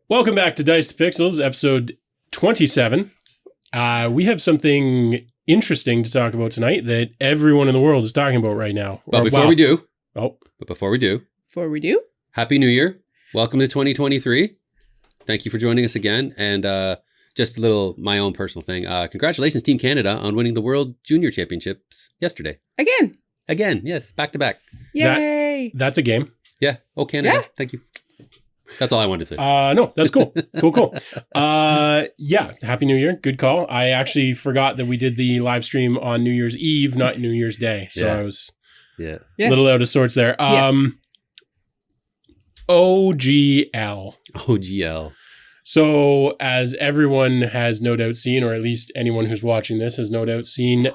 Welcome back to Dice to Pixels, episode 27. We have something interesting to talk about tonight that everyone in the world is talking about right now. But before we do, Happy New Year. Welcome to 2023. Thank you for joining us again. And just a little, my own personal thing. Congratulations, Team Canada, on winning the World Junior Championships yesterday. Again, yes, back to back. Yay! That's a game. Yeah. Oh, Canada. Yeah. Thank you. That's all I wanted to say. No, that's cool. Cool. Yeah, Happy New Year. Good call. I actually forgot that we did the live stream on New Year's Eve, not New Year's Day. So I was a little out of sorts there. OGL. So as everyone has no doubt seen, or at least anyone who's watching this has no doubt seen,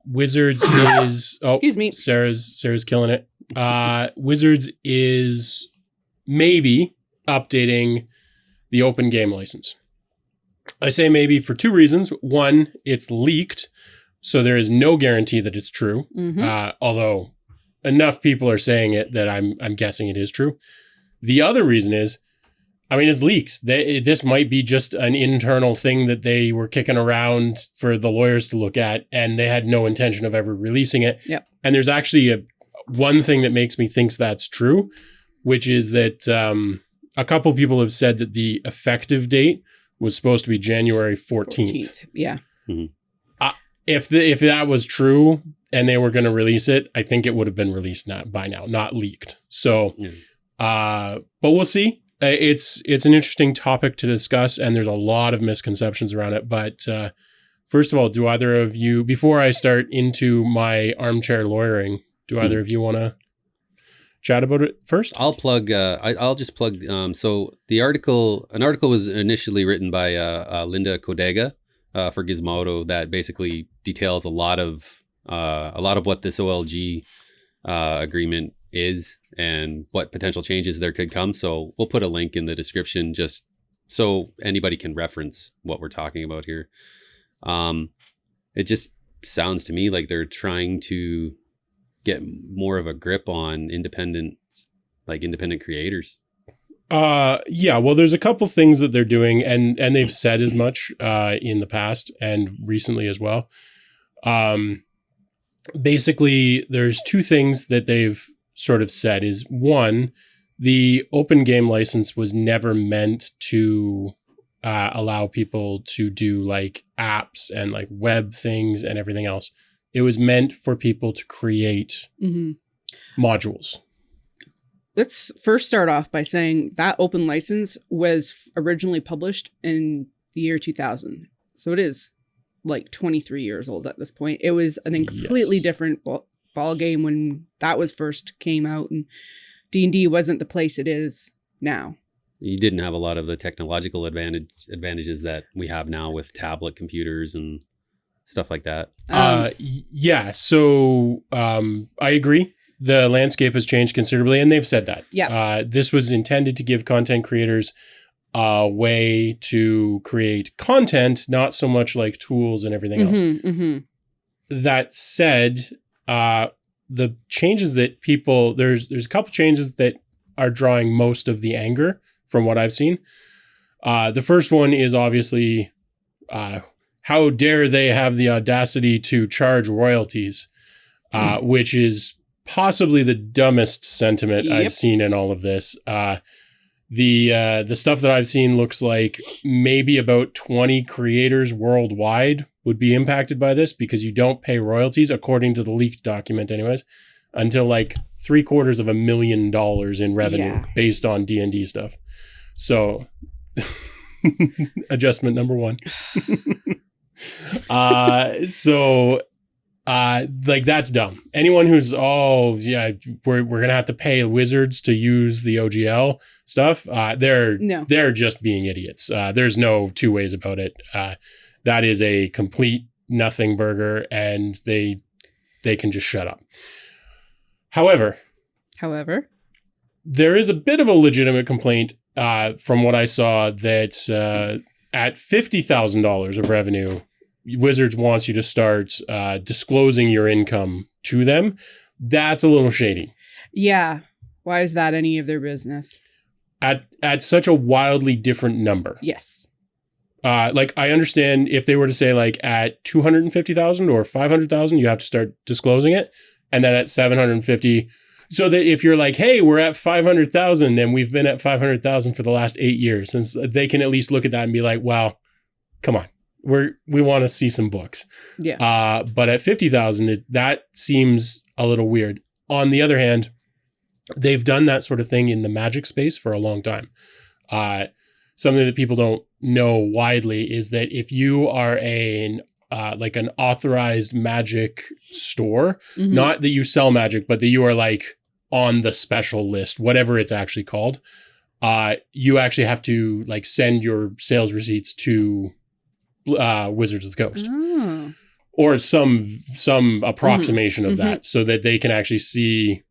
Wizards is... Oh, excuse me. Sarah's killing it. Wizards is maybe updating the open game license. I say maybe for two reasons. One, it's leaked, so there is no guarantee that it's true. Although enough people are saying it that I'm guessing it is true. The other reason is, I mean, it's leaks. This might be just an internal thing that they were kicking around for the lawyers to look at, and they had no intention of ever releasing it. Yep. And there's actually one thing that makes me think that's true, which is that a couple people have said that the effective date was supposed to be January 14th. Yeah. Mm-hmm. If that was true and they were going to release it, I think it would have been released by now, not leaked. So, but we'll see. It's an interesting topic to discuss, and there's a lot of misconceptions around it. But first of all, do either of you, before I start into my armchair lawyering, do either of you want to chat about it first? I'll plug. I'll just plug. So an article was initially written by Linda Kodega for Gizmodo that basically details a lot of what this OLG agreement is and what potential changes there could come. So we'll put a link in the description just so anybody can reference what we're talking about here. It just sounds to me like they're trying to get more of a grip on independent creators. Yeah, well, there's a couple things that they're doing, and they've said as much in the past and recently as well. Basically, there's two things that they've sort of said is, one, the open game license was never meant to allow people to do like apps and like web things and everything else. It was meant for people to create modules. Let's first start off by saying that open license was originally published in the year 2000. So it is like 23 years old at this point. It was an completely different ball game when that was first came out, and D&D wasn't the place it is now. You didn't have a lot of the technological advantages that we have now with tablet computers and stuff like that. So I agree. The landscape has changed considerably, and they've said that. Yeah. This was intended to give content creators a way to create content, not so much like tools and everything else. That said, the changes that there's a couple changes that are drawing most of the anger from what I've seen. The first one is obviously, how dare they have the audacity to charge royalties, which is possibly the dumbest sentiment I've seen in all of this. The stuff that I've seen looks like maybe about 20 creators worldwide would be impacted by this because you don't pay royalties, according to the leaked document anyways, until like $750,000 in revenue based on D&D stuff. So adjustment number one. Like that's dumb. Anyone who's we're gonna have to pay Wizards to use the OGL stuff, they're just being idiots. There's no two ways about it. That is a complete nothing burger, and they can just shut up. However, there is a bit of a legitimate complaint from what I saw that at $50,000 of revenue, Wizards wants you to start disclosing your income to them. That's a little shady. Yeah. Why is that any of their business? at such a wildly different number. Yes. Like I understand if they were to say like at 250,000 or 500,000, you have to start disclosing it. And then at 750, so that if you're like, hey, we're at 500,000 and we've been at 500,000 for the last 8 years, since they can at least look at that and be like, well, come on, we want to see some books. Yeah. But at 50,000, that seems a little weird. On the other hand, they've done that sort of thing in the magic space for a long time. Something that people don't know widely is that if you are an authorized magic store, not that you sell magic, but that you are like on the special list, whatever it's actually called, you actually have to like send your sales receipts to Wizards of the Coast. Oh. Or some approximation of that, so that they can actually see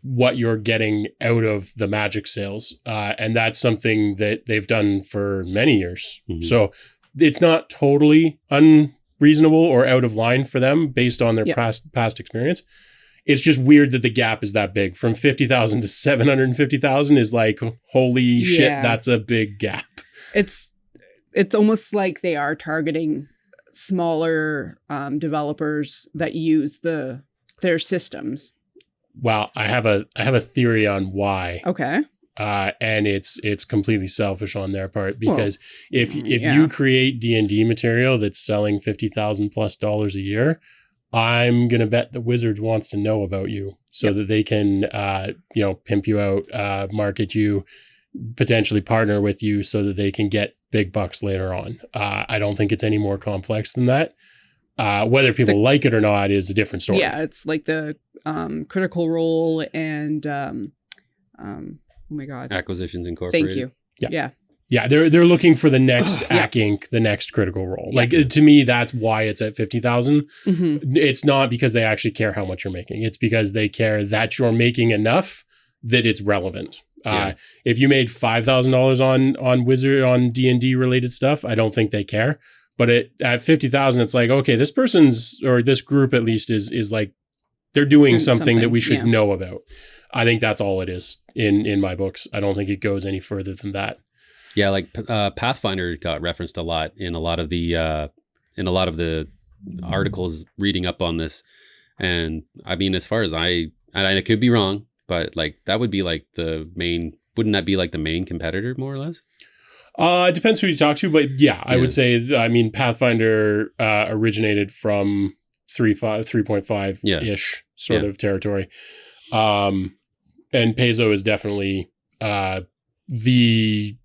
what you're getting out of the magic sales. And that's something that they've done for many years. So it's not totally unreasonable or out of line for them based on their past experience. It's just weird that the gap is that big. From 50,000 to 750,000 is like, holy shit, that's a big gap. It's almost like they are targeting smaller developers that use their systems. Well, I have a theory on why. Okay. And it's completely selfish on their part, because if you create D&D material that's selling $50,000+ a year, I'm gonna bet the Wizards wants to know about you so that they can pimp you out, market you, potentially partner with you so that they can get big bucks later on. I don't think it's any more complex than that. Whether people like it or not is a different story. Yeah, it's like the Critical Role and oh my god, Acquisitions Incorporated. Thank you. Yeah, they're looking for the next Ac Inc., the next Critical Role. Like to me, that's why it's at 50,000. It's not because they actually care how much you're making. It's because they care that you're making enough that it's relevant. If you made $5,000 on D&D related stuff, I don't think they care. But at 50,000, it's like, okay, this person's, or this group at least is like, they're doing something that we should know about. I think that's all it is in my books. I don't think it goes any further than that. Yeah, like Pathfinder got referenced a lot in a lot of the articles reading up on this. And I mean, as far as I could be wrong, but like that would be like wouldn't that be like the main competitor more or less? It depends who you talk to, but I would say, I mean, Pathfinder originated from 3.5-ish sort of territory. And Paizo is definitely the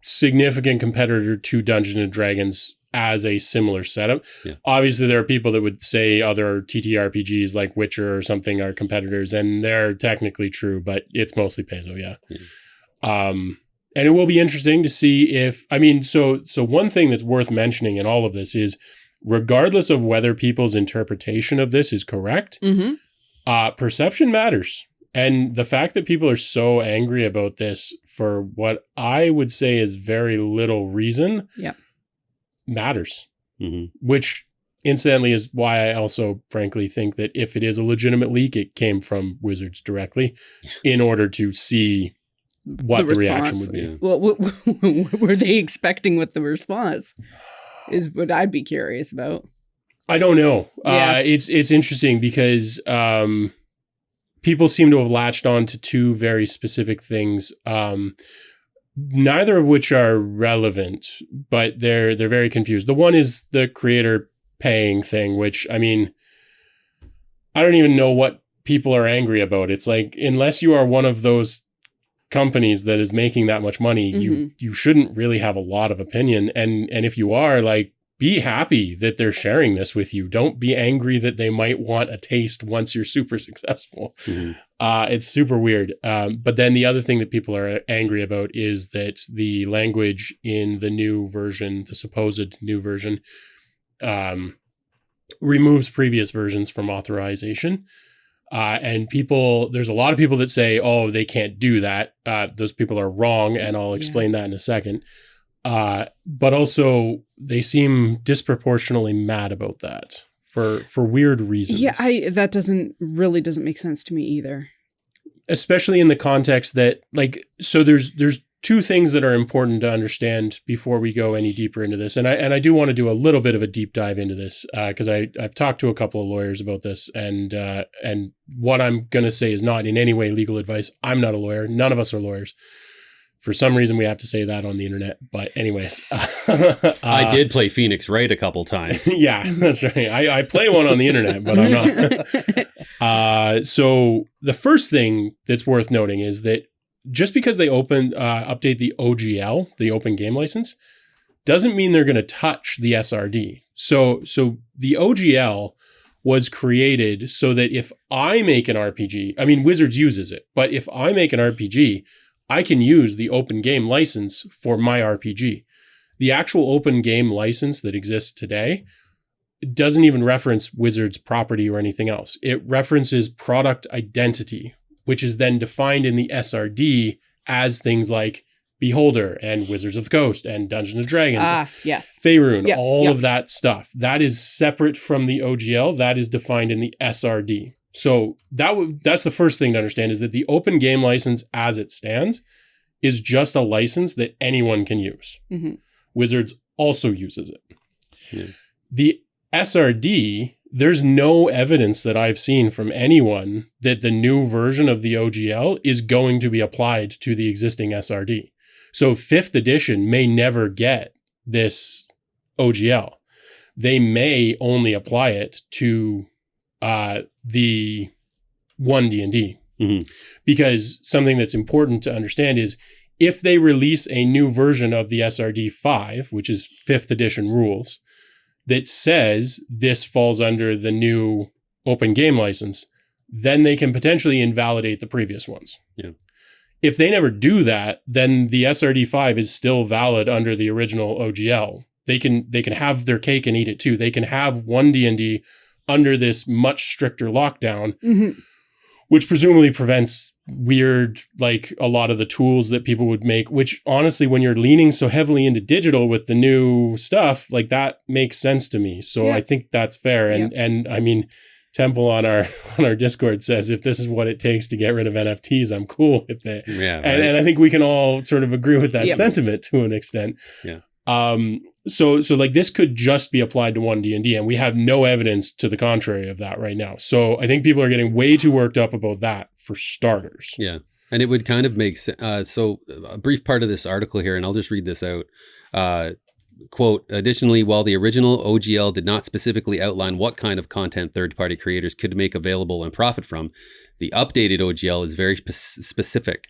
significant competitor to Dungeons and Dragons as a similar setup. Obviously, there are people that would say other TTRPGs like Witcher or something are competitors, and they're technically true, but it's mostly Paizo, and it will be interesting to see if, I mean, so one thing that's worth mentioning in all of this is, regardless of whether people's interpretation of this is correct, perception matters. And the fact that people are so angry about this for what I would say is very little reason matters. Which, incidentally, is why I also, frankly, think that if it is a legitimate leak, it came from Wizards directly in order to see what the reaction would be. Well, what were they expecting with the response is what I'd be curious about. I don't know. It's interesting because people seem to have latched on to two very specific things, neither of which are relevant, but they're very confused. The one is the creator paying thing, which, I mean, I don't even know what people are angry about. It's like, unless you are one of those companies that is making that much money, you shouldn't really have a lot of opinion. And if you are, like, be happy that they're sharing this with you. Don't be angry that they might want a taste once you're super successful. It's super weird. But then the other thing that people are angry about is that the language in the new version, the supposed new version, removes previous versions from authorization. And there's a lot of people that say, oh, they can't do that. Those people are wrong. And I'll explain that in a second. But also they seem disproportionately mad about that for weird reasons. Yeah, that doesn't make sense to me either. Especially in the context that, like, so there's two things that are important to understand before we go any deeper into this. And I do want to do a little bit of a deep dive into this because I've talked to a couple of lawyers about this, and what I'm going to say is not in any way legal advice. I'm not a lawyer. None of us are lawyers. For some reason, we have to say that on the internet. But anyways. I did play Phoenix Wright a couple times. Yeah, that's right. I play one on the internet, but I'm not. So the first thing that's worth noting is that just because they update the OGL, the Open Game License, doesn't mean they're going to touch the SRD. So the OGL was created so that if I make an RPG, I mean, Wizards uses it, but if I make an RPG, I can use the Open Game License for my RPG. The actual Open Game License that exists today doesn't even reference Wizards property or anything else. It references product identity, which is then defined in the SRD as things like Beholder and Wizards of the Coast and Dungeons & Dragons. Yes. Faerun, all of that stuff. That is separate from the OGL. That is defined in the SRD. So that's the first thing to understand, is that the Open Game License as it stands is just a license that anyone can use. Mm-hmm. Wizards also uses it. Yeah. The SRD, there's no evidence that I've seen from anyone that the new version of the OGL is going to be applied to the existing SRD. So 5th edition may never get this OGL. They may only apply it to the 1 D&D. Mm-hmm. Because something that's important to understand is if they release a new version of the SRD 5, which is 5th edition rules, that says this falls under the new Open Game License, then they can potentially invalidate the previous ones. Yeah. If they never do that, then the SRD 5 is still valid under the original OGL. They can have their cake and eat it too. They can have 1 D&D under this much stricter lockdown, mm-hmm. which presumably prevents weird, like a lot of the tools that people would make, which honestly, when you're leaning so heavily into digital with the new stuff, like that makes sense to me. So I think that's fair. And I mean, Temple on our Discord says, if this is what it takes to get rid of NFTs, I'm cool with it. Yeah, right. And I think we can all sort of agree with that sentiment to an extent. Yeah. So like this could just be applied to 1 D&D, and we have no evidence to the contrary of that right now. So I think people are getting way too worked up about that for starters. Yeah. And it would kind of make sense. So a brief part of this article here, and I'll just read this out. Quote, additionally, while the original OGL did not specifically outline what kind of content third-party creators could make available and profit from, the updated OGL is very specific.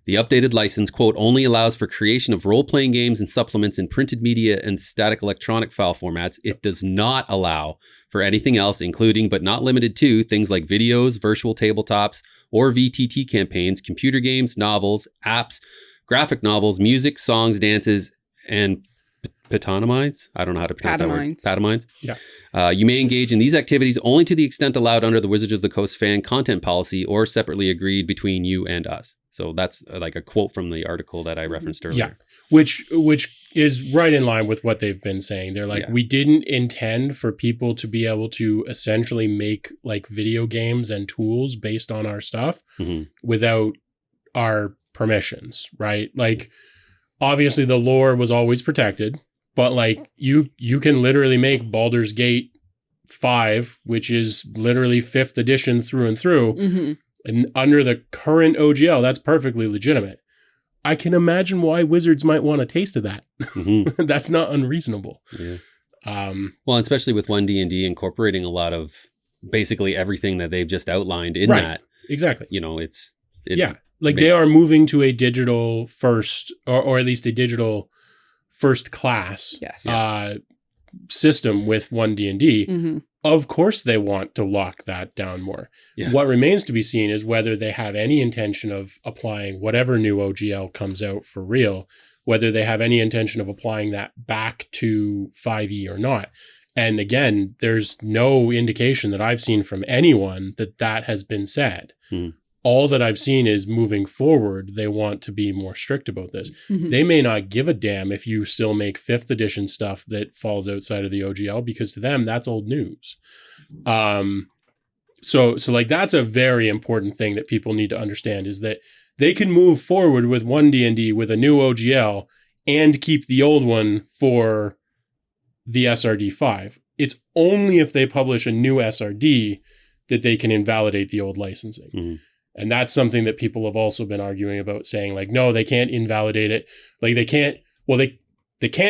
The updated license, quote, only allows for creation of role-playing games and supplements in printed media and static electronic file formats. It does not allow for anything else, including but not limited to things like videos, virtual tabletops, or VTT campaigns, computer games, novels, apps, graphic novels, music, songs, dances, and pantomimes. I don't know how to pronounce that word. Pantomimes. Yeah. You may engage in these activities only to the extent allowed under the Wizards of the Coast fan content policy or separately agreed between you and us. So that's like a quote from the article that I referenced earlier. Yeah, which is right in line with what they've been saying. They're like, we didn't intend for people to be able to essentially make like video games and tools based on our stuff without our permissions, right? Like, obviously the lore was always protected, but like you can literally make Baldur's Gate 5, which is literally 5th edition through and through. Mm-hmm. And under the current OGL, that's perfectly legitimate. I can imagine why Wizards might want a taste of that. Mm-hmm. That's not unreasonable. Yeah. Well, especially with 1 D&D incorporating a lot of basically everything that they've just outlined in that. Exactly. You know, like they are moving to a digital first, or at least a digital first class system with 1 D&D. Mm-hmm. Of course they want to lock that down more. Yeah. What remains to be seen is whether they have any intention of applying whatever new OGL comes out for real, whether they have any intention of applying that back to 5e or not. And again, there's no indication that I've seen from anyone that has been said. All that I've seen is moving forward, they want to be more strict about this. Mm-hmm. They may not give a damn if you still make 5th edition stuff that falls outside of the OGL, because to them, that's old news. So like that's a very important thing that people need to understand, is that they can move forward with one D&D with a new OGL and keep the old one for the SRD5. It's only if they publish a new SRD that they can invalidate the old licensing. Mm-hmm. And that's something that people have also been arguing about, saying like, no, they can't invalidate it. Like they can't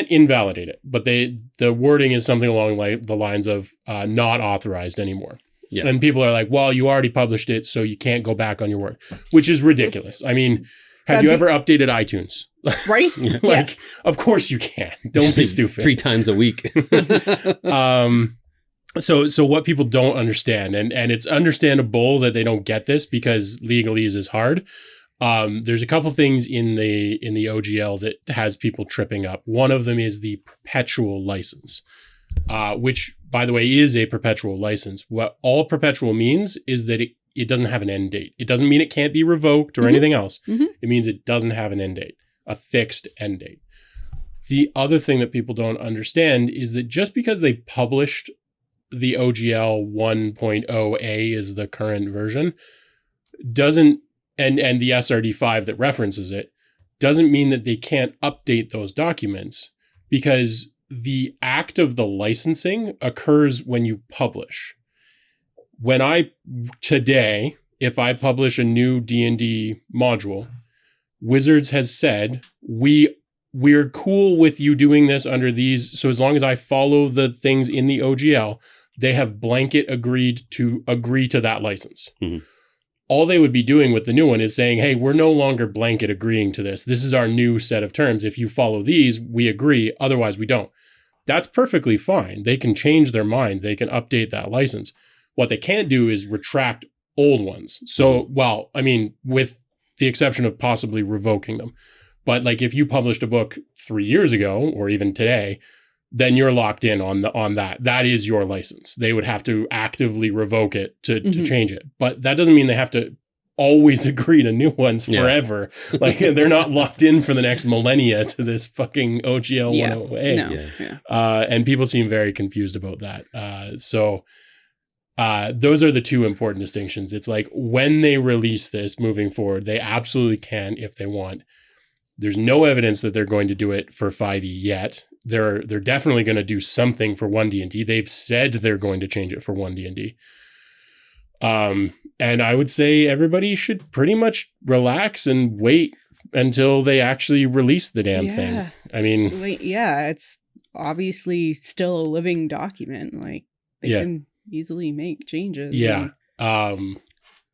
invalidate it, but the wording is something along the lines of not authorized anymore. Yeah. And people are like, well, you already published it, so you can't go back on your word, which is ridiculous. I mean, have you ever updated iTunes? Right? Like, of course you can. Don't be stupid. 3 times a week. So what people don't understand, and it's understandable that they don't get this because legalese is hard. There's a couple things in the OGL that has people tripping up. One of them is the perpetual license, which, by the way, is a perpetual license. What all perpetual means is that it doesn't have an end date. It doesn't mean it can't be revoked or anything else. Mm-hmm. It means it doesn't have an end date, a fixed end date. The other thing that people don't understand is that just because they published the OGL 1.0A is the current version, doesn't, and the SRD5 that references it, doesn't mean that they can't update those documents, because the act of the licensing occurs when you publish. Today, if I publish a new D&D module, Wizards has said, we're cool with you doing this under these. So as long as I follow the things in the OGL, they have blanket agreed to that license. Mm-hmm. All they would be doing with the new one is saying, hey, we're no longer blanket agreeing to this. This is our new set of terms. If you follow these, we agree. Otherwise, we don't. That's perfectly fine. They can change their mind. They can update that license. What they can't do is retract old ones. So, well, I mean, with the exception of possibly revoking them. But like if you published a book 3 years ago or even today, then you're locked in on that. That is your license. They would have to actively revoke it to change it. But that doesn't mean they have to always agree to new ones forever. Yeah. Like they're not locked in for the next millennia to this fucking OGL 1.0A. No. Yeah. And people seem very confused about that. So those are the two important distinctions. It's like when they release this moving forward, they absolutely can if they want. There's no evidence that they're going to do it for 5e yet. They're definitely going to do something for 1D&D. They've said they're going to change it for 1D&D. And I would say everybody should pretty much relax and wait until they actually release the damn thing. I mean, it's obviously still a living document. Like they can easily make changes. Yeah. I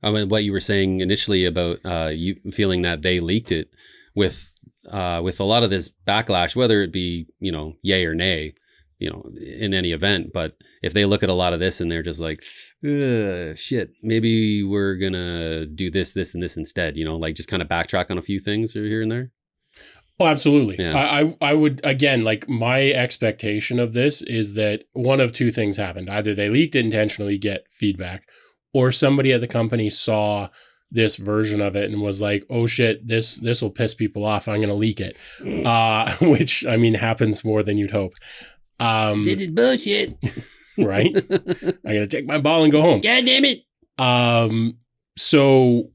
mean, what you were saying initially about you feeling that they leaked it with a lot of this backlash, whether it be, yay or nay, in any event. But if they look at a lot of this and they're just like, shit, maybe we're going to do this, and this instead, like just kind of backtrack on a few things here and there. Oh, absolutely. Yeah. I would, again, like my expectation of this is that one of two things happened. Either they leaked it intentionally, get feedback, or somebody at the company saw this version of it and was like, oh shit, this will piss people off. I'm going to leak it. Which, I mean, happens more than you'd hope. This is bullshit. Right? I'm going to take my ball and go home. God damn it. So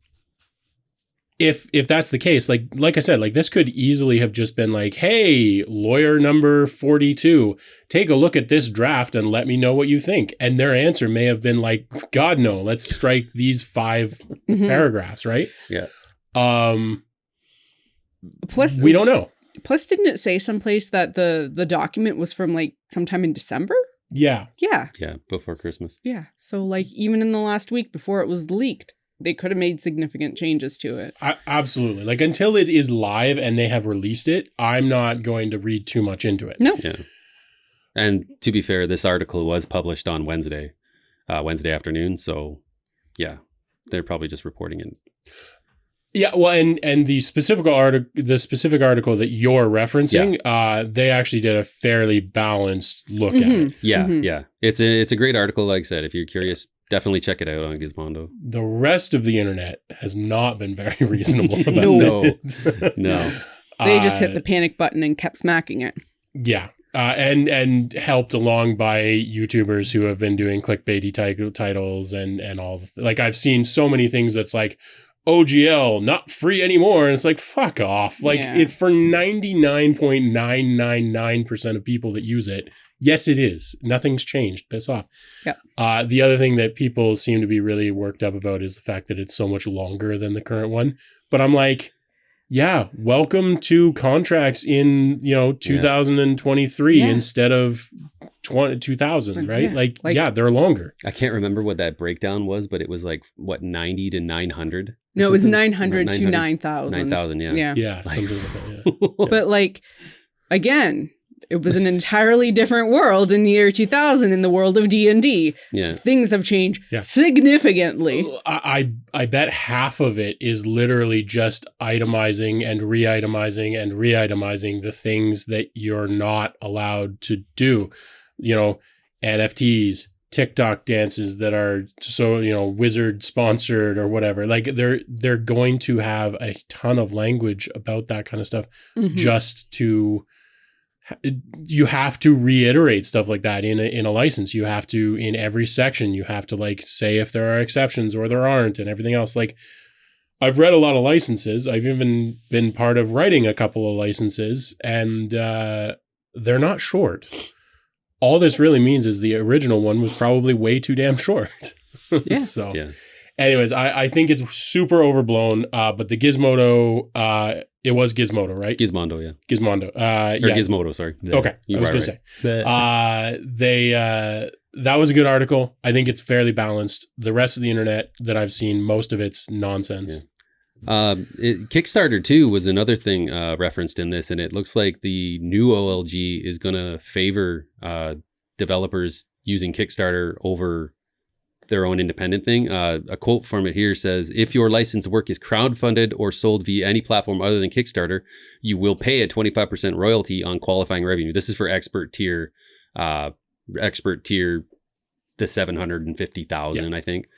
if that's the case, like I said, like this could easily have just been like, hey, lawyer number 42, take a look at this draft and let me know what you think. And their answer may have been like, God, no, let's strike these 5 paragraphs, right? Yeah. Plus, we don't know. Plus, didn't it say someplace that the document was from like sometime in December? Yeah. Yeah. Yeah, before Christmas. Yeah. So like even in the last week before it was leaked, they could have made significant changes to it. Absolutely. Like until it is live and they have released it, I'm not going to read too much into it. No. Yeah. And to be fair, this article was published on Wednesday afternoon. So yeah, they're probably just reporting it. Yeah, well, and the specific article that you're referencing, they actually did a fairly balanced look at it. Yeah, yeah. It's a great article. Like I said, if you're curious, definitely check it out on Gizmodo. The rest of the internet has not been very reasonable about it. No. They just hit the panic button and kept smacking it. Yeah. And helped along by YouTubers who have been doing clickbaity titles and all. Like I've seen so many things that's like, OGL not free anymore, and it's like, fuck off. Like, it for 99.999% of people that use it, yes, it is. Nothing's changed. Piss off. Yeah. The other thing that people seem to be really worked up about is the fact that it's so much longer than the current one. But I'm like, yeah, welcome to contracts in 2023 instead of 2000, right? Like, they're longer. I can't remember what that breakdown was, but it was like, what, 90 to 900? No, it was 900 to 9,000. 9,000, yeah. Yeah, something like that, yeah. But like, again, it was an entirely different world in the year 2000 in the world of D&D. Yeah. Things have changed significantly. I bet half of it is literally just itemizing and re-itemizing and re-itemizing the things that you're not allowed to do. NFTs, TikTok dances that are wizard sponsored or whatever. Like they're going to have a ton of language about that kind of stuff just to... You have to reiterate stuff like that in a license. You have to, in every section, you have to like say if there are exceptions or there aren't and everything else. Like, I've read a lot of licenses. I've even been part of writing a couple of licenses, and they're not short. All this really means is the original one was probably way too damn short. Anyways, I think it's super overblown, but the Gizmodo, it was Gizmodo, right? Gizmondo, yeah. Gizmondo. Gizmodo, sorry. Okay, I was going to say. That was a good article. I think it's fairly balanced. The rest of the internet that I've seen, most of it's nonsense. Yeah. Kickstarter, too, was another thing referenced in this, and it looks like the new OLG is going to favor developers using Kickstarter over their own independent thing. A quote from it here says, if your licensed work is crowdfunded or sold via any platform other than Kickstarter, you will pay a 25% royalty on qualifying revenue. This is for expert tier, the 750,000, I think.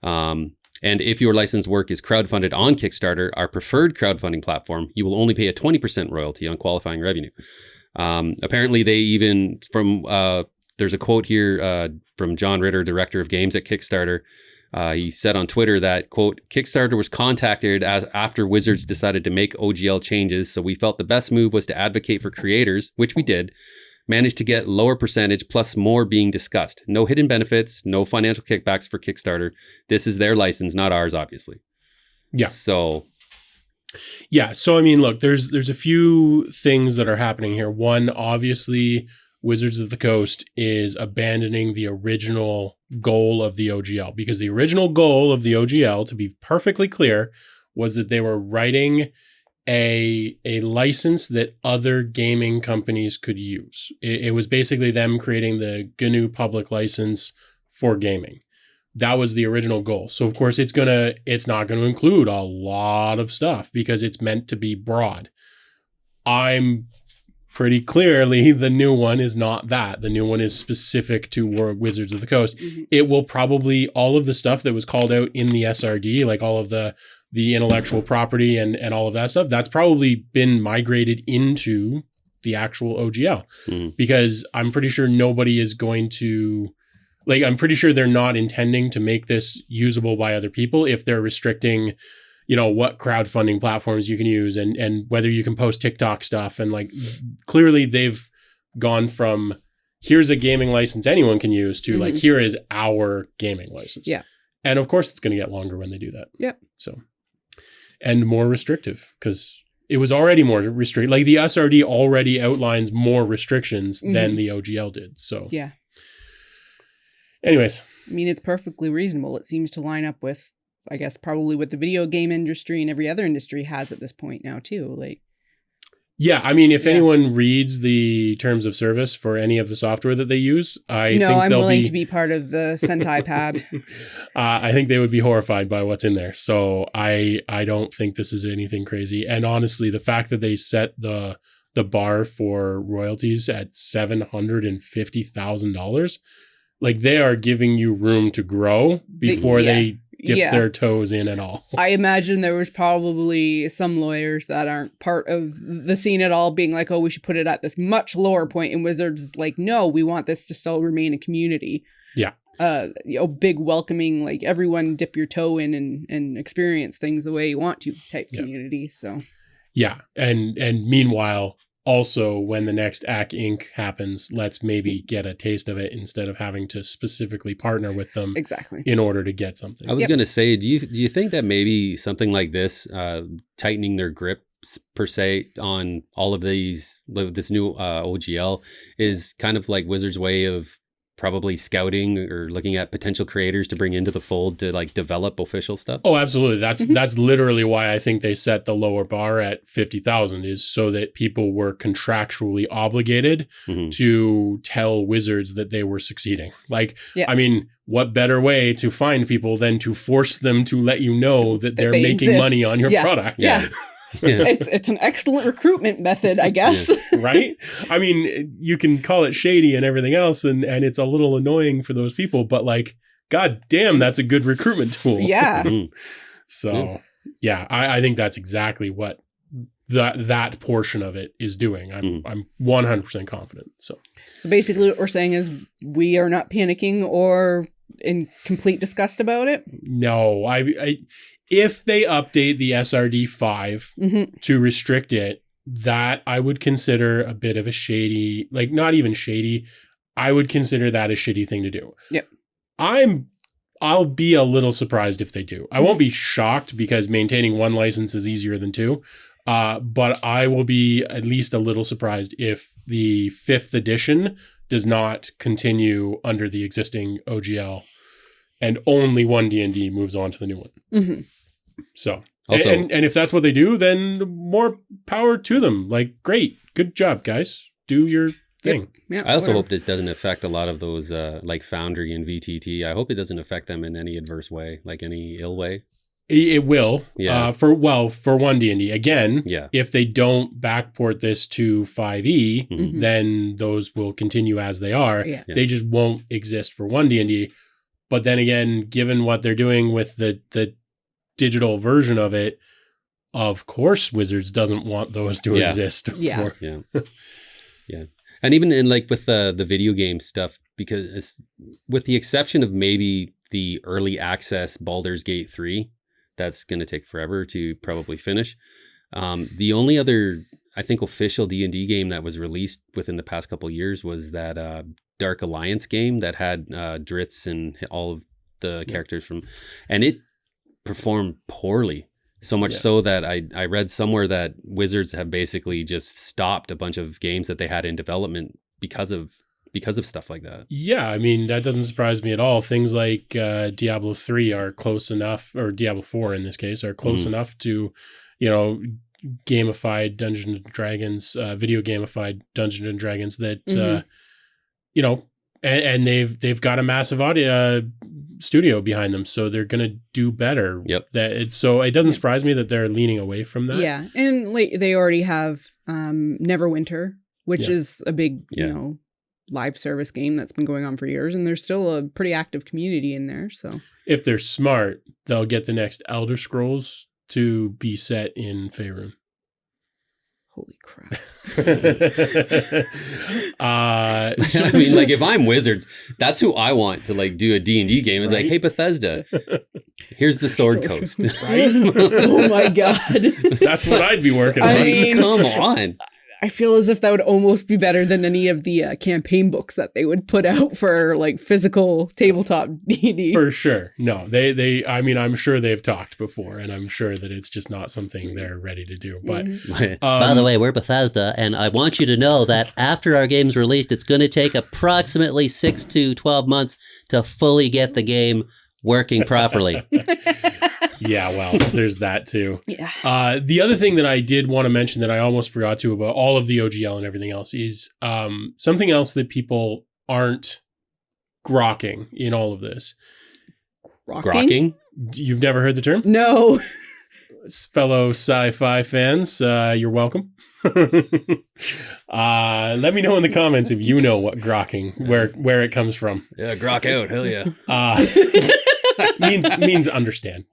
And if your licensed work is crowdfunded on Kickstarter, our preferred crowdfunding platform, you will only pay a 20% royalty on qualifying revenue. Apparently they even there's a quote here from John Ritter, director of games at Kickstarter. He said on Twitter that, quote, Kickstarter was contacted after Wizards decided to make OGL changes, so we felt the best move was to advocate for creators, which we did, managed to get lower percentage plus more being discussed. No hidden benefits, no financial kickbacks for Kickstarter. This is their license, not ours, obviously. Yeah. So I mean, look, there's a few things that are happening here. One, obviously, Wizards of the Coast is abandoning the original goal of the OGL, because the original goal of the OGL, to be perfectly clear, was that they were writing a license that other gaming companies could use. It was basically them creating the GNU public license for gaming. That was the original goal. So of course it's not going to include a lot of stuff because it's meant to be broad. I'm pretty clearly the new one is not that. The new one is specific to Wizards of the Coast. Mm-hmm. It will probably, all of the stuff that was called out in the SRD, like all of the intellectual property and all of that stuff, that's probably been migrated into the actual OGL. Mm-hmm. Because I'm pretty sure nobody is going to, I'm pretty sure they're not intending to make this usable by other people if they're restricting what crowdfunding platforms you can use and whether you can post TikTok stuff. And clearly they've gone from here's a gaming license anyone can use to mm-hmm. Here is our gaming license. Yeah. And of course it's going to get longer when they do that. Yep. So, and more restrictive because it was already more restricted. The SRD already outlines more restrictions mm-hmm. than the OGL did. So yeah. Anyways. I mean, it's perfectly reasonable. It seems to line up with, I guess, probably what the video game industry and every other industry has at this point now, too. Yeah, I mean, if anyone reads the terms of service for any of the software that they use, I'm willing to be part of the Sentai pad. I think they would be horrified by what's in there. So I don't think this is anything crazy. And honestly, the fact that they set the bar for royalties at $750,000, they are giving you room to grow before they dip their toes in at all. I imagine there was probably some lawyers that aren't part of the scene at all being like, oh, we should put it at this much lower point. And Wizards is like, no, we want this to still remain a community. Yeah. Big welcoming, like everyone dip your toe in and experience things the way you want to type community. So yeah. And meanwhile, also when the next AC Inc. happens, let's maybe get a taste of it instead of having to specifically partner with them in order to get something. I was going to say, do you think that maybe something like this, tightening their grip per se on all of this new OGL is kind of like Wizards' way of probably scouting or looking at potential creators to bring into the fold to like develop official stuff? Oh, absolutely. That's literally why I think they set the lower bar at 50,000 is so that people were contractually obligated to tell Wizards that they were succeeding. Like, I mean, what better way to find people than to force them to let you know that they're making money on your product? Yeah. It's an excellent recruitment method, I guess. Right? I mean, you can call it shady and everything else, and it's a little annoying for those people, but like, god damn, that's a good recruitment tool. Yeah. So, I think that's exactly what that portion of it is doing. I'm 100% confident. So basically what we're saying is we are not panicking or in complete disgust about it. No, if they update the SRD 5 to restrict it, that I would consider a bit of a shady, like not even shady. I would consider that a shitty thing to do. Yep. I'll be a little surprised if they do. I won't be shocked because maintaining one license is easier than two. But I will be at least a little surprised if the 5th edition does not continue under the existing OGL and only one D&D moves on to the new one. So, also, and if that's what they do, then more power to them. Like, great, good job, guys. Do your thing. I also hope this doesn't affect a lot of those like Foundry and VTT. I hope it doesn't affect them in any adverse way, like any ill way. It will. For 1D&D. Again, if they don't backport this to 5e, then those will continue as they are. They just won't exist for 1D&D. But then again, given what they're doing with the digital version of it, of course Wizards doesn't want those to exist. Yeah. And even in like with the video game stuff, because with the exception of maybe the early access Baldur's Gate 3, that's going to take forever to probably finish. The only other, I think, official D&D game that was released within the past couple of years was that Dark Alliance game that had Dritz and all of the characters from, and it performed poorly. So much so that I read somewhere that Wizards have basically just stopped a bunch of games that they had in development because of stuff like that. Yeah, I mean, that doesn't surprise me at all. Things like Diablo 3 are close enough, or Diablo 4 in this case, are close enough to, gamified Dungeons and Dragons, video gamified Dungeons and Dragons that, and they've got a massive audio studio behind them, so they're gonna do better. So it doesn't surprise me that they're leaning away from that. Yeah, and like they already have Neverwinter, which is a big live service game that's been going on for years, and there's still a pretty active community in there. So if they're smart, they'll get the next Elder Scrolls to be set in Faerun. Holy crap. I mean, like, if I'm Wizards, that's who I want to like do a D&D game. It's like, hey, Bethesda, here's the Sword Coast. Right? Oh my God. That's what I'd be working on. I mean, come on. I feel as if that would almost be better than any of the campaign books that they would put out for like physical tabletop D&D. For sure. No, I mean, I'm sure they've talked before, and I'm sure that it's just not something they're ready to do. But by the way, we're Bethesda, and I want you to know that after our game's released, it's going to take approximately 6 to 12 months to fully get the game working properly. Yeah, well, there's that too. Yeah. The other thing that I did want to mention that I almost forgot to about all of the OGL and everything else is something else that people aren't grokking in all of this. Grokking? You've never heard the term? No. Fellow sci-fi fans, you're welcome. Let me know in the comments if you know what grokking, where it comes from. Yeah, grok out, hell yeah. means understand,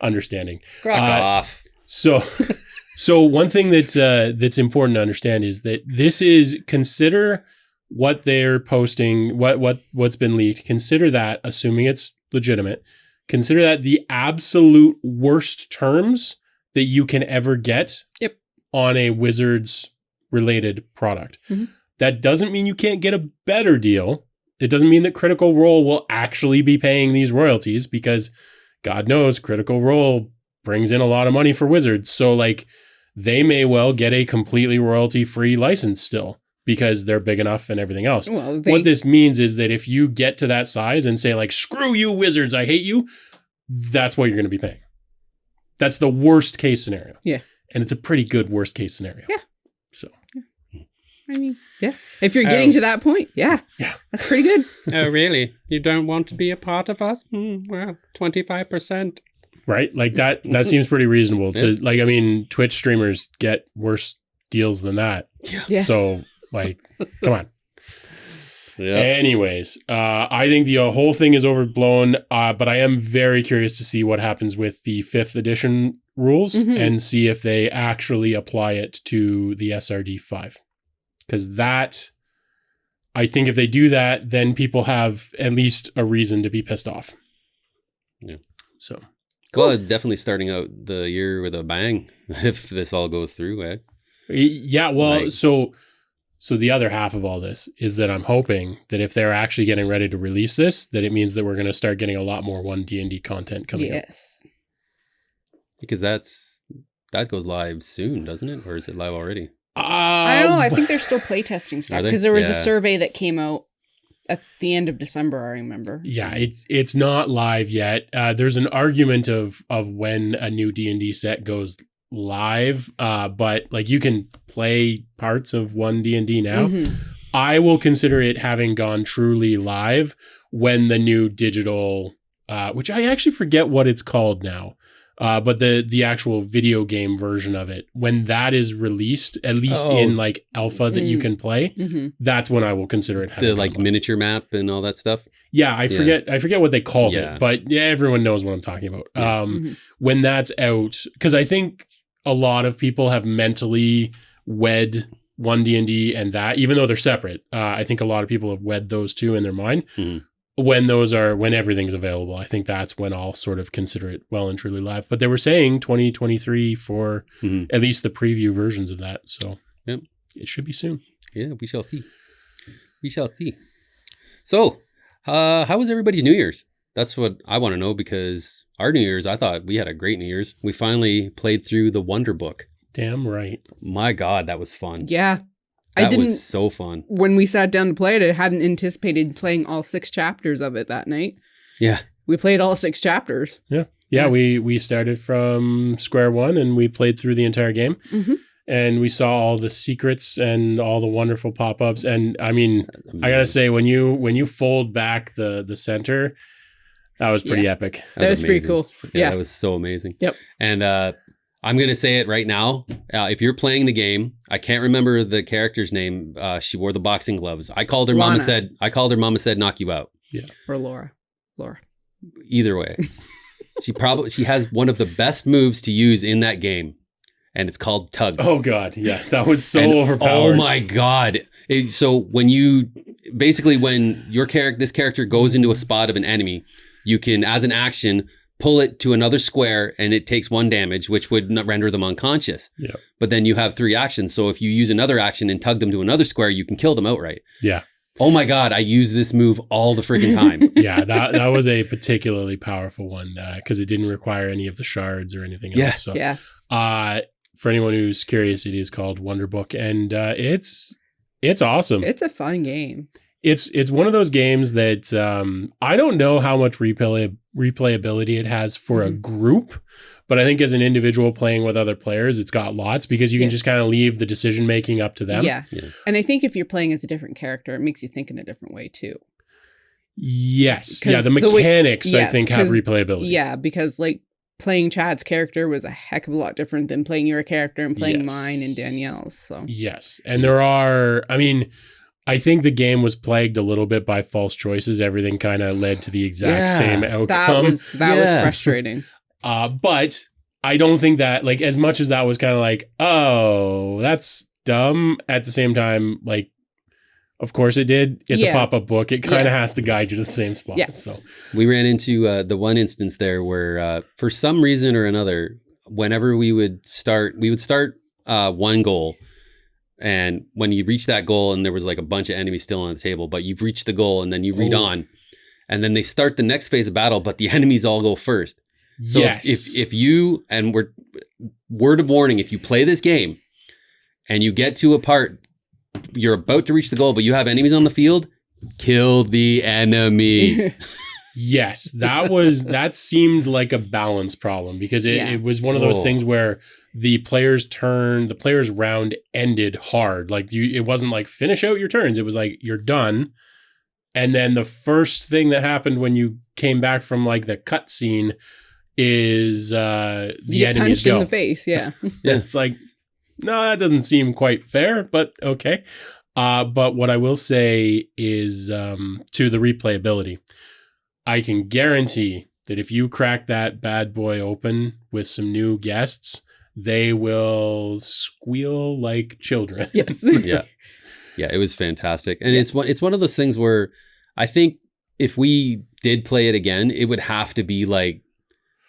understanding. Crack off. So one thing that's important to understand is that this is, consider what they're posting, what's been leaked. Consider that, assuming it's legitimate, consider that the absolute worst terms that you can ever get on a Wizards related product. Mm-hmm. That doesn't mean you can't get a better deal. It doesn't mean that Critical Role will actually be paying these royalties, because God knows Critical Role brings in a lot of money for Wizards. So like, they may well get a completely royalty-free license still, because they're big enough and everything else. Well, what this means is that if you get to that size and say like, screw you Wizards, I hate you, that's what you're going to be paying. That's the worst case scenario. Yeah. And it's a pretty good worst case scenario. Yeah. So. I mean, yeah. If you're getting to that point, yeah. That's pretty good. Oh, really? You don't want to be a part of us? Well, 25%. Right? Like that seems pretty reasonable to like, I mean, Twitch streamers get worse deals than that. Yeah. So like, come on. Yeah. Anyways, I think the whole thing is overblown, but I am very curious to see what happens with the 5th edition rules and see if they actually apply it to the SRD 5. Because that, I think if they do that, then people have at least a reason to be pissed off. Yeah. So. Well, definitely starting out the year with a bang if this all goes through, eh? Yeah, well, Like, so the other half of all this is that I'm hoping that if they're actually getting ready to release this, that it means that we're going to start getting a lot more 1D&D content coming up. Yes. because that goes live soon, doesn't it? Or is it live already? I don't know. I think they're still playtesting stuff, Are they? because there was a Yeah. survey that came out at the end of December, I remember. Yeah, it's not live yet. There's an argument of when a new D&D set goes live, but like you can play parts of one D&D now. Mhm. I will consider it having gone truly live when the new digital, which I actually forget what it's called now, but the actual video game version of it, when that is released, at least in like alpha that you can play, that's when I will consider it having The gone like live. miniature map and all that stuff. Yeah, I forget what they called Yeah. it, but yeah, everyone knows what I'm talking about. When that's out, because I think a lot of people have mentally wed one D&D and that, even though they're separate. I think a lot of people have wed those two in their mind. Mhm. When everything's available, I think that's when I'll sort of consider it well and truly live. But they were saying 2023 for at least the preview versions of that. So it should be soon. Yeah, we shall see. We shall see. So, how was everybody's New Year's? That's what I want to know, because our New Year's, I thought we had a great New Year's. We finally played through the Wonder Book. Damn right. My God, that was fun. Yeah. That was so fun. When we sat down to play it, I hadn't anticipated playing all 6 chapters of it that night. Yeah. We played all 6 chapters. Yeah, we started from square one and we played through the entire game. And we saw all the secrets and all the wonderful pop-ups. And I mean, I gotta say, when you fold back the center, that was pretty epic. That was pretty cool. Yeah, that was so amazing. Yep. And I'm going to say it right now. If you're playing the game, I can't remember the character's name. She wore the boxing gloves. I called her. Lana. Mama said, knock you out. Yeah. Or Laura. Either way, she has one of the best moves to use in that game, and it's called tug. Oh God, yeah, that was so And, overpowered. oh my God! So when this character goes into a spot of an enemy, you can, as an action, pull it to another square, and it takes 1 damage, which would not render them unconscious. Yeah. But then you have 3 actions. So if you use another action and tug them to another square, you can kill them outright. Yeah. Oh my God, I use this move all the friggin' time. Yeah, that was a particularly powerful one because it didn't require any of the shards or anything else. Yeah. So, Yeah. For anyone who's curious, it is called Wonder Book, and it's awesome. It's a fun game. It's one of those games that I don't know how much replayability it has for a group, but I think as an individual playing with other players, it's got lots because you can just kind of leave the decision making up to them. Yeah. And I think if you're playing as a different character, it makes you think in a different way too. Yes. Yeah, 'Cause the mechanics I think have 'cause- replayability. Yeah, because like playing Chad's character was a heck of a lot different than playing your character and playing Yes. mine and Danielle's. So Yes. And there are, I mean, I think the game was plagued a little bit by false choices. Everything kind of led to the exact same outcome. That was frustrating. But I don't think that, like, as much as that was kind of like, oh, that's dumb, at the same time, like, of course it did. It's a pop-up book. It kind of has to guide you to the same spot. Yeah. So we ran into the one instance there where for some reason or another, whenever we would start one goal. And when you reach that goal and there was like a bunch of enemies still on the table, but you've reached the goal and then you read on and then they start the next phase of battle, but the enemies all go first. So if you, and word of warning, if you play this game and you get to a part, you're about to reach the goal, but you have enemies on the field, kill the enemies. Yes, that seemed like a balance problem because it was one of those things where the player's round ended hard. Like it wasn't like finish out your turns. It was like you're done. And then the first thing that happened when you came back from like the cutscene is the enemies go in the face. Yeah. It's like, no, that doesn't seem quite fair, but okay. But what I will say is to the replayability. I can guarantee that if you crack that bad boy open with some new guests, they will squeal like children. Yes. Yeah, it was fantastic. And it's one of those things where I think if we did play it again, it would have to be like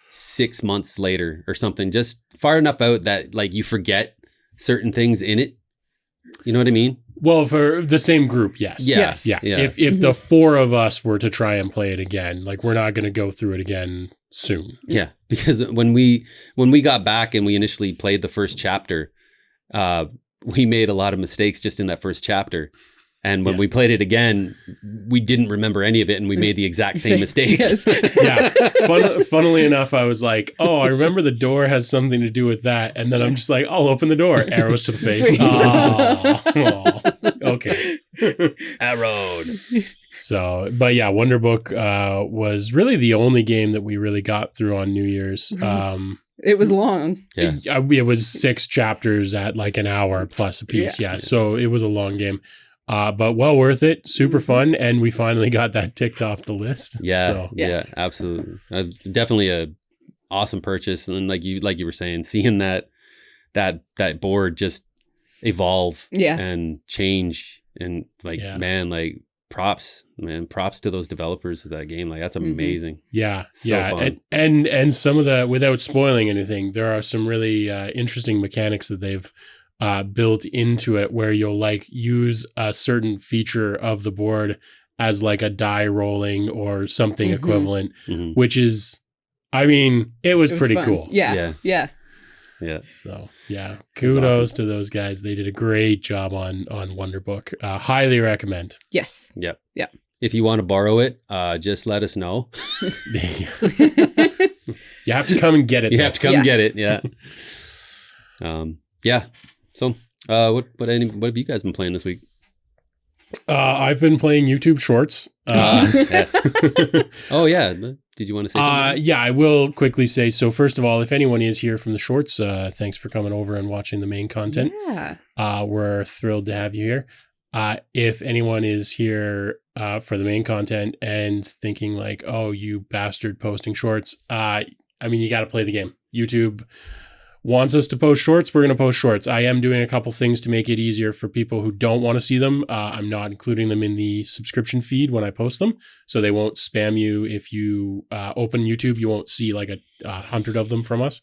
6 months later or something, just far enough out that like you forget certain things in it. You know what I mean? Well, for the same group, yes. Yes. Yeah. If the four of us were to try and play it again, like we're not going to go through it again soon. Yeah, because when we got back and we initially played the first chapter, we made a lot of mistakes just in that first chapter. And when we played it again, we didn't remember any of it and we made the exact same mistakes. Funnily enough, I was like, oh, I remember the door has something to do with that. And then I'm just like, I'll open the door. Arrows to the face. Okay. Arrowed. So, but yeah, Wonderbook was really the only game that we really got through on New Year's. It was long. Yeah. It was 6 chapters at like an hour plus a piece. Yeah. So it was a long game. But well worth it, super fun, and we finally got that ticked off the list. Yeah, so. Yeah, absolutely. Definitely a awesome purchase, and like you were saying, seeing that board just evolve, and change, and like man, like props to those developers of that game. Like that's amazing. Yeah, so fun. And some of the, without spoiling anything, there are some really interesting mechanics that they've built into it where you'll like use a certain feature of the board as like a die rolling or something equivalent, which is, I mean, it was pretty fun. Cool. Yeah. So yeah, kudos to those guys. They did a great job on Wonderbook. Highly recommend. Yes. Yep. Yeah. If you want to borrow it, just let us know. You have to come and get it. You have to come and get it. Yeah. Yeah. So, what have you guys been playing this week? I've been playing YouTube Shorts. Yes. Oh yeah. Did you want to say something? Yeah, I will quickly say. So first of all, if anyone is here from the Shorts, thanks for coming over and watching the main content. Yeah. We're thrilled to have you here. If anyone is here for the main content and thinking like, oh, you bastard posting shorts, I mean, you got to play the game. YouTube wants us to post shorts, we're going to post shorts. I am doing a couple things to make it easier for people who don't want to see them. I'm not including them in the subscription feed when I post them, so they won't spam you. If you open YouTube, you won't see like 100 of them from us.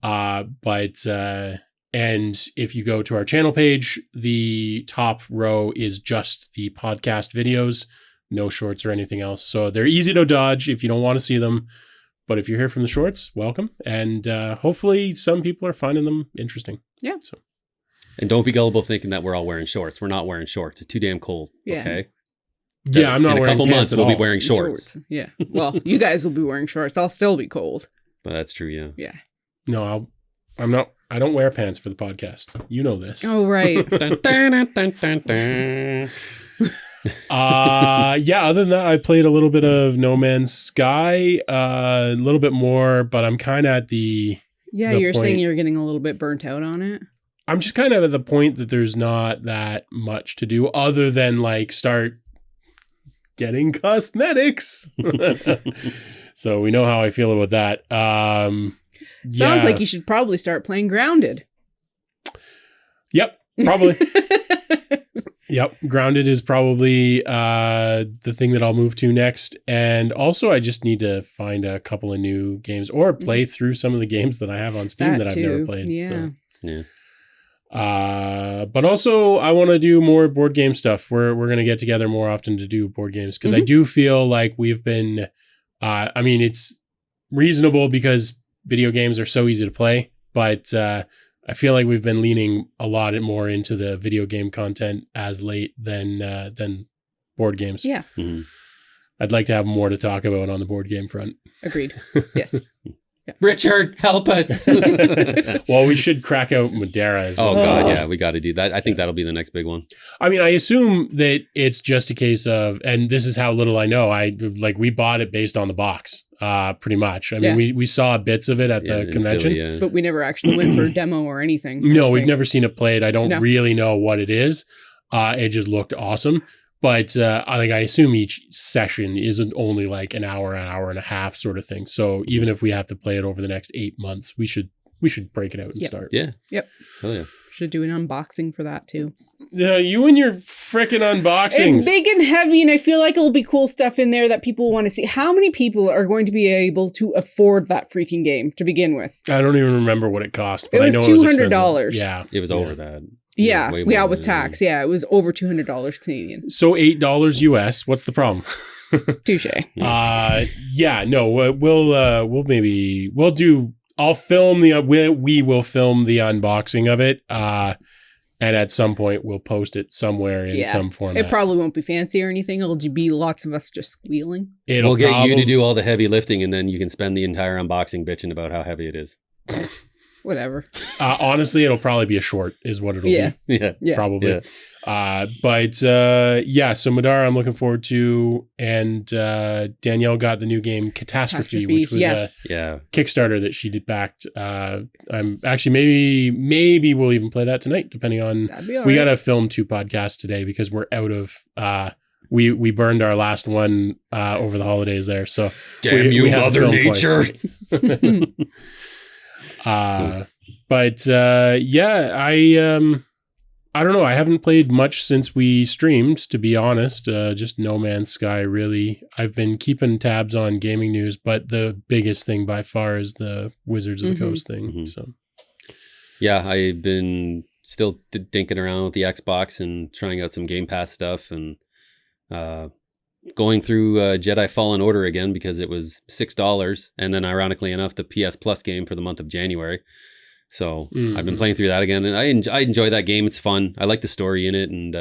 And if you go to our channel page, the top row is just the podcast videos, no shorts or anything else. So they're easy to dodge if you don't want to see them. But if you're here from the Shorts, welcome. And hopefully some people are finding them interesting. Yeah. So. And don't be gullible thinking that we're all wearing shorts. We're not wearing shorts. It's too damn cold. Yeah. Okay. Yeah, I'm not wearing pants. In a couple months, we'll be wearing shorts. Yeah. Well, you guys will be wearing shorts. I'll still be cold. But that's true. Yeah. Yeah. No, I'm not. I don't wear pants for the podcast. You know this. Oh, right. Dun, dun, dun, dun, dun. Yeah, other than that, I played a little bit of No Man's Sky, a little bit more, but I'm kind of at the Yeah, you're point. saying you're getting a little bit burnt out on it. I'm just kind of at the point that there's not that much to do other than like start getting cosmetics. So we know how I feel about that. Sounds like you should probably start playing Grounded. Yep, probably. Yep, Grounded is probably the thing that I'll move to next. And also, I just need to find a couple of new games or play through some of the games that I have on Steam that I've never played. Yeah. So. Yeah. But also, I want to do more board game stuff. We're going to get together more often to do board games because I do feel like we've been. I mean, it's reasonable because video games are so easy to play, but I feel like we've been leaning a lot more into the video game content as late than board games. Yeah. Mhm. I'd like to have more to talk about on the board game front. Agreed. Yes. Richard, help us. Well, we should crack out Madeira as well. Oh God, yeah, we got to do that. I think that'll be the next big one. I mean, I assume that it's just a case of, and this is how little I know. We bought it based on the box, pretty much. I mean, we saw bits of it at the in convention. Philly, yeah. But we never actually went for a demo or anything. No, we've never seen it played. I don't No. really know what it is. It just looked awesome. But I assume each session isn't only like an hour and a half sort of thing. So even if we have to play it over the next 8 months, we should break it out and start. Yeah. Yep. Hell yeah. Should do an unboxing for that too. Yeah, you and your frickin' unboxings. It's big and heavy, and I feel like it'll be cool stuff in there that people want to see. How many people are going to be able to afford that freaking game to begin with? I don't even remember what it cost, but It was I know it was $200. expensive. Yeah. It was over that. Yeah, way more with than- tax. Yeah, it was over $200 Canadian. So $8 US. What's the problem? Touche. Yeah, no, I'll film we will film the unboxing of it. And at some point we'll post it somewhere in some format. It probably won't be fancy or anything. It'll be lots of us just squealing. We'll get you to do all the heavy lifting, and then you can spend the entire unboxing bitching about how heavy it is. Whatever. Honestly, it'll probably be a short is what it'll Yeah. be. Yeah. Probably. Yeah. So Madara I'm looking forward to, and Danielle got the new game Catastrophe, which was a Kickstarter that she did backed. I'm actually maybe we'll even play that tonight, depending on. That'd be all We right. got to film 2 podcasts today because we're out of. We burned our last one over the holidays there, so Damn you, we had to Mother film twice. Nature. I don't know. I haven't played much since we streamed, to be honest. Just No Man's Sky, really. I've been keeping tabs on gaming news, but the biggest thing by far is the Wizards of the Coast thing. Mhm. So, Yeah, I've been still dinking around with the Xbox and trying out some Game Pass stuff, and going through Jedi Fallen Order again because it was $6, and then ironically enough, the PS Plus game for the month of January. So I've been playing through that again, and I enjoy that game. It's fun. I like the story in it, and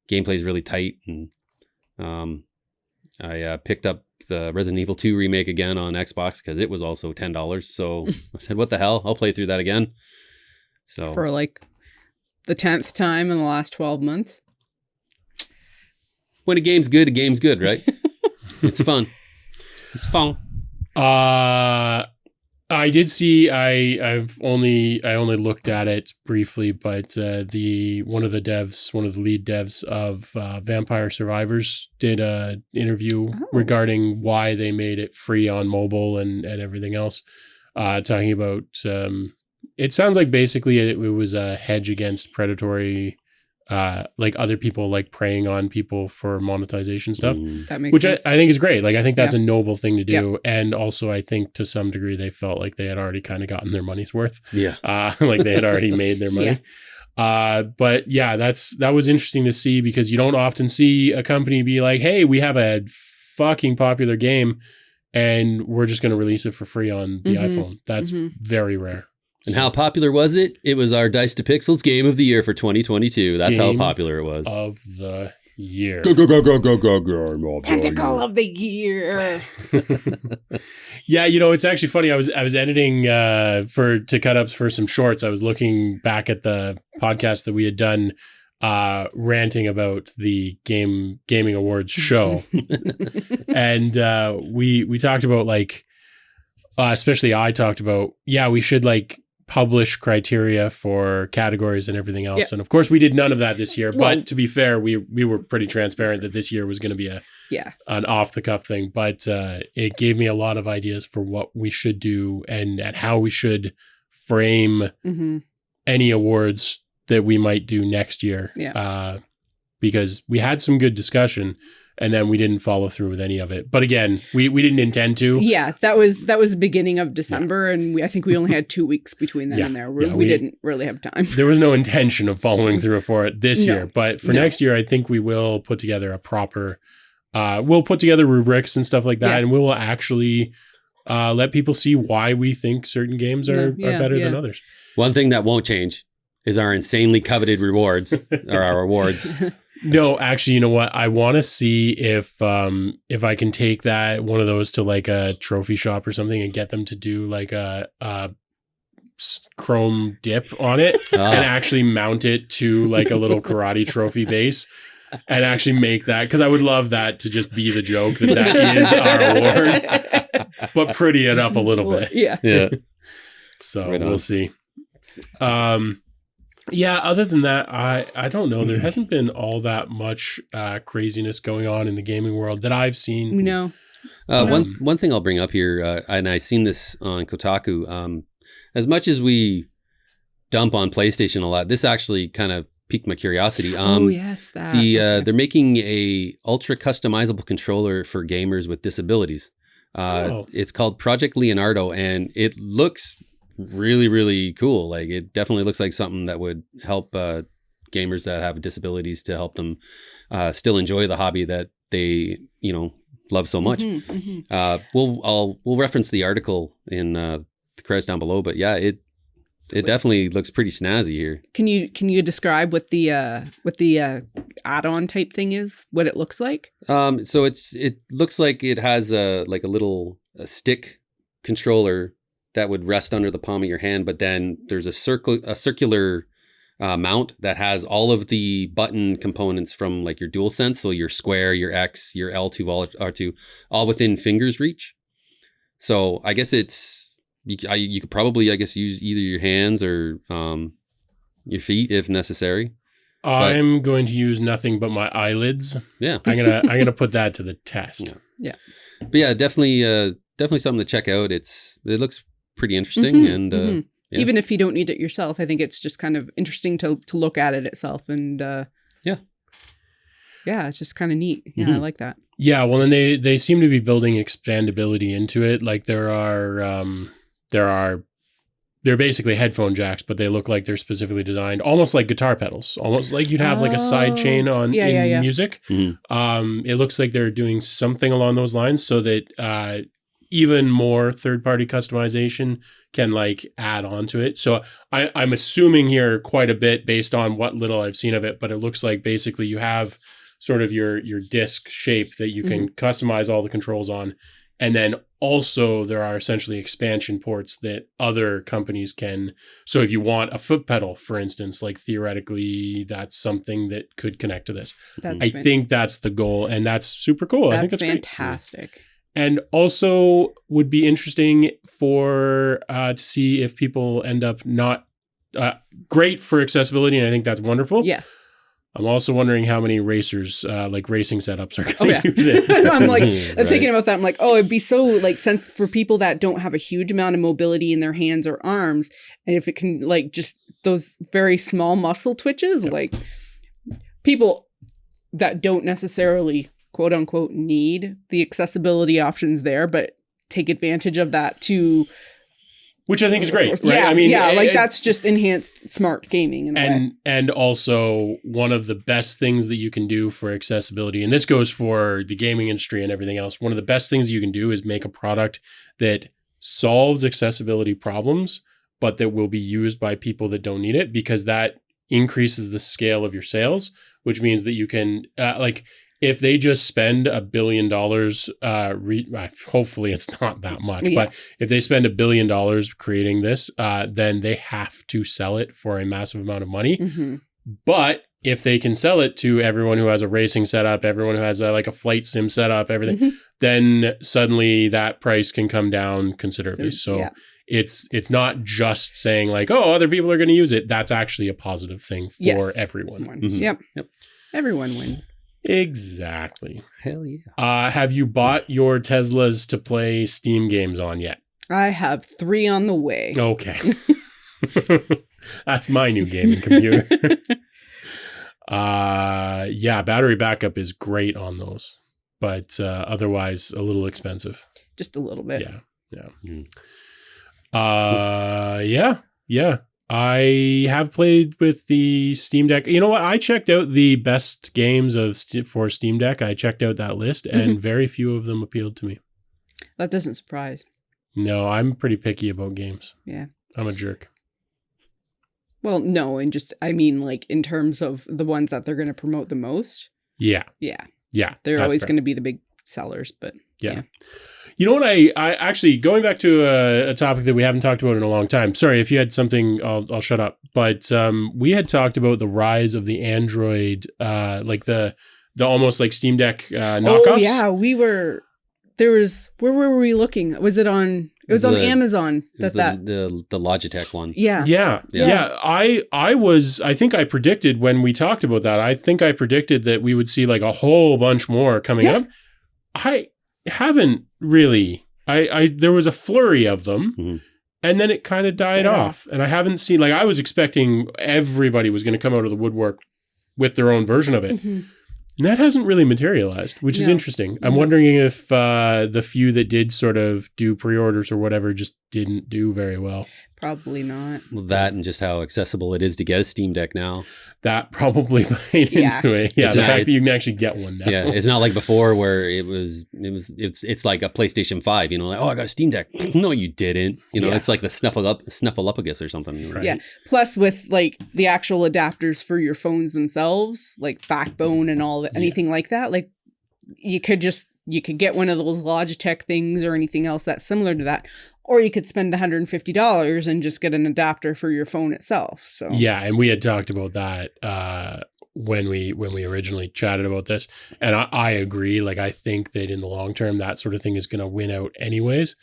gameplay is really tight. And I picked up the Resident Evil 2 remake again on Xbox because it was also $10. So I said, "What the hell? I'll play through that again." So For like the 10th time in the last 12 months. when a game's good, right? It's fun. It's fun. I did see. I only looked at it briefly, but one of the lead devs of Vampire Survivors did a interview regarding why they made it free on mobile and everything else. Talking about it sounds like basically it was a hedge against predatory. Like other people like preying on people for monetization stuff, That makes which sense. I think is great. Like I think that's a noble thing to do, and also I think to some degree they felt like they had already kind of gotten their money's worth. Yeah. Like they had already made their money. But yeah, that was interesting to see because you don't often see a company be like, "Hey, we have a fucking popular game, and we're just going to release it for free on the iPhone." That's very rare. And how popular was it? It was our Dice to Pixels Game of the Year for 2022. That's how Game popular it was. Of the year. Tentacle of the year. Yeah, it's actually funny. I was editing to cut ups for some shorts. I was looking back at the podcast that we had done ranting about the gaming awards show. And we talked about like especially I talked about we should like publish criteria for categories and everything else. Yeah. And of course, we did none of that this year. Well- But to be fair, we were pretty transparent that this year was going to be an off the cuff thing. But it gave me a lot of ideas for what we should do and how we should frame any awards that we might do next year. Yeah. Because we had some good discussion. And then we didn't follow through with any of it. But again, we didn't intend to. Yeah, that was the beginning of December, and I think we only had 2 weeks between then and there. We didn't really have time. There was no intention of following through for it this year. But for next year, I think we will put together a proper, we'll put together rubrics and stuff like that. And we will actually let people see why we think certain games are better than others. One thing that won't change is our insanely coveted rewards, or our awards. No, actually, you know what? I want to see if I can take one of those to like a trophy shop or something and get them to do like a chrome dip on it and actually mount it to like a little karate trophy base and actually make that, because I would love that to just be the joke that is our award, but pretty it up a little bit. Yeah. So Right on. we'll see. Yeah, other than that, I don't know. There hasn't been all that much craziness going on in the gaming world that I've seen. No. One thing I'll bring up here, and I've seen this on Kotaku, as much as we dump on PlayStation a lot, this actually kind of piqued my curiosity. Yes, that. They're making a ultra customizable controller for gamers with disabilities. It's called Project Leonardo, and it looks really, really cool. Like, it definitely looks like something that would help gamers that have disabilities to help them still enjoy the hobby that they, love so much. We'll reference the article in the credits down below, but yeah, it definitely looks pretty snazzy here. Can you describe what the add-on type thing is? What it looks like? So it looks like it has a little stick controller that would rest under the palm of your hand, but then there's a circular mount that has all of the button components from like your DualSense, so your square, your X, your L2, R2, all within fingers reach. So I guess you could probably, I guess, use either your hands or your feet if necessary. I'm going to use nothing but my eyelids. Yeah, I'm gonna put that to the test. Yeah. But yeah, definitely something to check out. It looks pretty interesting, and yeah. Even if you don't need it yourself, I think it's just kind of interesting to look at it itself, and yeah, it's just kind of neat. Yeah, I like that. Yeah, well, and they seem to be building expandability into it. Like they're basically headphone jacks, but they look like they're specifically designed almost like guitar pedals, almost like you'd have like a side chain in music. It looks like they're doing something along those lines so that even more third-party customization can like add on to it. So I'm assuming here quite a bit based on what little I've seen of it, but it looks like basically you have sort of your disc shape that you can customize all the controls on. And then also there are essentially expansion ports that other companies can. So if you want a foot pedal, for instance, like theoretically, that's something that could connect to this. I think that's the goal, and that's super cool. I think that's fantastic. Great. And also would be interesting to see if people end up not great for accessibility, and I think that's wonderful. Yes. I'm also wondering how many racers, like racing setups, are going to use it. I'm like thinking about that. I'm like, it'd be so like sense for people that don't have a huge amount of mobility in their hands or arms, and if it can like just those very small muscle twitches, like people that don't necessarily quote unquote need the accessibility options there, but take advantage of that to. Which I think is great, right? Yeah, I mean, that's just enhanced smart gaming in a way. And also one of the best things that you can do for accessibility, and this goes for the gaming industry and everything else, one of the best things you can do is make a product that solves accessibility problems, but that will be used by people that don't need it, because that increases the scale of your sales, which means that you can, if they just spend $1 billion, hopefully it's not that much, but if they spend $1 billion creating this, then they have to sell it for a massive amount of money. But if they can sell it to everyone who has a racing setup, everyone who has a flight sim setup, everything, then suddenly that price can come down considerably. So it's not just saying like, oh, other people are going to use it. That's actually a positive thing for Yes. everyone. Mhm. Yep. Yep. Everyone wins. Exactly. Hell yeah. Have you bought your Teslas to play Steam games on yet? I have 3 on the way. Okay. That's my new gaming computer. Yeah, battery backup is great on those, but otherwise a little expensive. Just a little bit. Yeah. Mm. Yeah. I have played with the Steam Deck. You know what? I checked out the best games for Steam Deck. I checked out that list, and very few of them appealed to me. That doesn't surprise. No, I'm pretty picky about games. Yeah. I'm a jerk. Well, no, and just, I mean, like, in terms of the ones that they're going to promote the most. Yeah. Yeah. Yeah. They're that's always fair. going to be the big sellers, but Yeah. You know what? I actually, going back to a topic that we haven't talked about in a long time. Sorry, if you had something, I'll shut up. But we had talked about the rise of the Android, like the almost like Steam Deck knockoffs. Oh, yeah. Where were we looking? Was it on, it was on Amazon. It was the Logitech one. Yeah. Yeah. I think I predicted when we talked about that, I think I predicted that we would see like a whole bunch more coming up. I haven't really. There was a flurry of them, and then it kind of died off. And I haven't seen, like, I was expecting everybody was going to come out of the woodwork with their own version of it. And that hasn't really materialized, which is interesting. I'm wondering if the few that did sort of do pre-orders or whatever just didn't do very well. Probably not. Well, that and just how accessible it is to get a Steam Deck now. That probably played into it. Yeah, It's the not- fact that you can actually get one now. Yeah, it's not like before where it's like a PlayStation 5, you know, like, oh, I got a Steam Deck. No, you didn't. You know, it's like the Snuffleupagus or something. Right? Yeah. Plus with like the actual adapters for your phones themselves, like Backbone and all that, anything like that, like you could get one of those Logitech things or anything else that's similar to that. Or you could spend $150 and just get an adapter for your phone itself. So Yeah, and we had talked about that when we originally chatted about this, and I agree. Like, I think that in the long term, that sort of thing is going to win out anyways.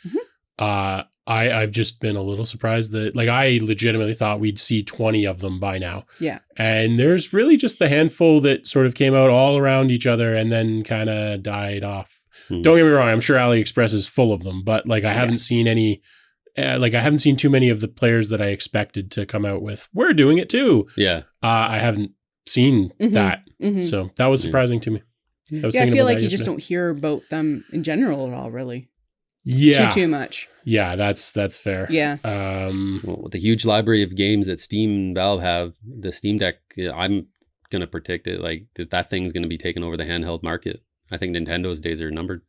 I've just been a little surprised that, like, I legitimately thought we'd see 20 of them by now. Yeah. And there's really just the handful that sort of came out all around each other and then kind of died off. Don't get me wrong, I'm sure AliExpress is full of them, but like I haven't seen any, I haven't seen too many of the players that I expected to come out with. We're doing it too. Yeah. I haven't seen that. So that was surprising to me. I feel like you just don't hear about them in general at all, really. Yeah. Too much. Yeah, that's fair. Yeah. Well, with the huge library of games that Steam and Valve have, the Steam Deck, I'm going to predict it, like that thing's going to be taking over the handheld market. I think Nintendo's days are numbered.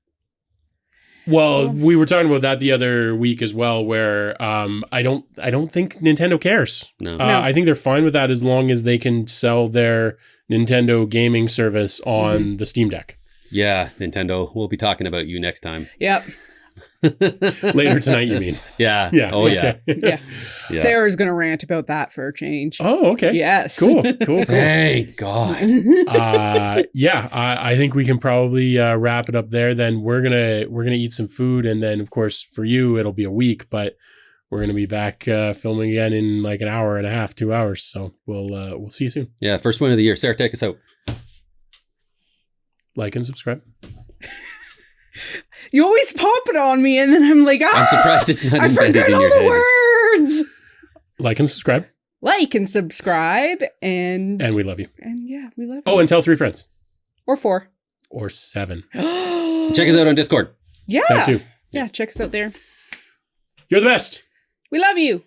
Well, we were talking about that the other week as well, where I don't think Nintendo cares. No. I think they're fine with that as long as they can sell their Nintendo gaming service on the Steam Deck. Yeah, Nintendo. We'll be talking about you next time. Yep. Later tonight, you mean? Yeah. Yeah. Oh, okay. Yeah. Yeah. Sarah's going to rant about that for a change. Oh, okay. Yes. Cool. Thank God. I think we can probably wrap it up there. Then we're gonna eat some food, and then of course for you it'll be a week, but we're gonna be back filming again in like an hour and a half, 2 hours. So we'll see you soon. Yeah, first one of the year. Sarah, take us out. Like and subscribe. You always pop it on me, and then I'm like, I'm surprised it's not I embedded forgot in all your the head. words. Like and subscribe, Like and subscribe, and we love you. yeah, we love you. Oh, and tell 3 friends Or 4. or 7. Check us out on Discord. Yeah. That too. Yeah, check us out there. You're the best. We love you.